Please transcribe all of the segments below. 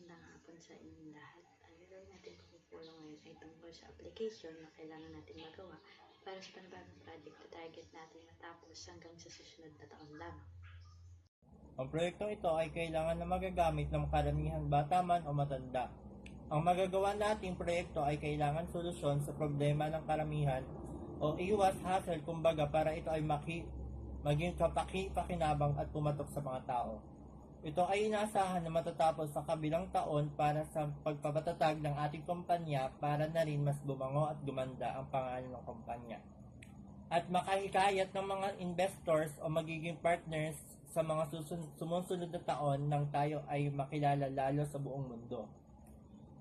Magandang hapon sa inyong lahat. Ang gagawin natin pagpupulong ngayon ay tungkol sa application na kailangan natin magawa para sa panibagong project na target natin matapos hanggang sa susunod na taon lamang. Ang proyektong ito ay kailangan na magagamit ng karamihan bata man o matanda. Ang magagawa nating proyekto ay kailangan solusyon sa problema ng karamihan o iwas hassle kumbaga para ito ay maging kapaki-pakinabang at pumatok sa mga tao. Ito ay inaasahan na matatapos sa kabilang taon para sa pagpapatatag ng ating kumpanya para na rin mas bumango at gumanda ang pangalan ng kumpanya. At makahikayat ng mga investors o magiging partners sa mga sumusunod na taon nang tayo ay makilala lalo sa buong mundo.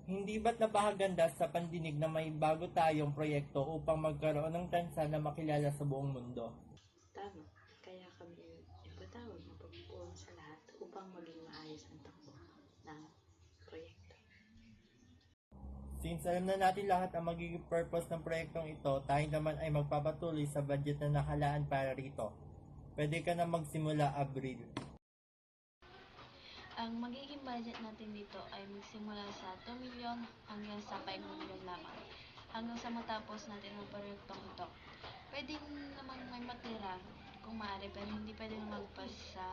Hindi ba't napakaganda sa pandinig na may bago tayong proyekto upang magkaroon ng tsansa na makilala sa buong mundo? Tama, kaya kami ipatawag ng pagpupulong sa lahat upang maging maayos ang takbo ng proyekto. Since alam na natin lahat ang magiging purpose ng proyektong ito, tayo naman ay magpapatuloy sa budget na nakalaan para rito. Pwede ka na magsimula, Abril. Ang magiging budget natin dito ay magsimula sa 2 milyon hanggang sa 5 milyon lamang hanggang sa matapos natin ang proyektong ito. Pwede namang may matira kung maaari pero hindi pwedeng magpas sa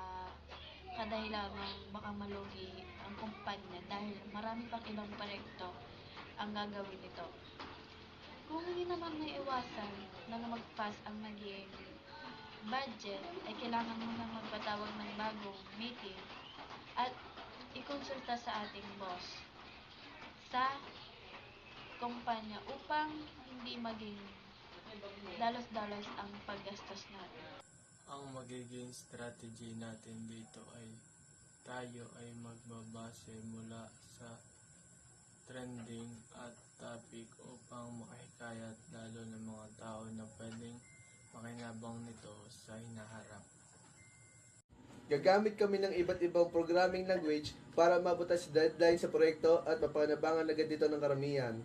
kadahilangan baka malugi ang kumpanya dahil marami pang ibang proyekto ang gagawin nito. Kung hindi naman may iwasan na magpas ang naging budget ay kailangan mo na magpatawag ng bagong meeting at ikonsulta sa ating boss sa kumpanya upang hindi maging dalos-dalos ang paggastos natin. Ang magiging strategy natin dito ay tayo ay magbabase mula sa trending at topic upang makahikayat lalo ng mga tao na pwedeng makinabang nito sa hinaharap. Gagamit kami ng iba't ibang programming language para mabutas si deadline sa proyekto at mapanabangan agad dito ng karamihan.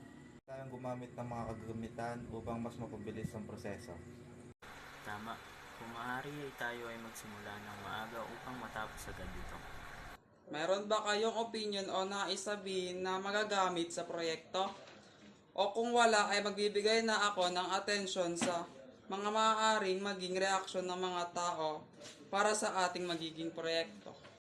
Tayong gumamit ng mga kagamitan upang mas mapabilis ang proseso. Tama. Kung maaari ay tayo ay magsimula ng maaga upang matapos agad dito. Meron ba kayong opinion o nais sabihin na magagamit sa proyekto? O kung wala ay magbibigay na ako ng atensyon sa mga maaaring maging reaksyon ng mga tao para sa ating magiging proyekto.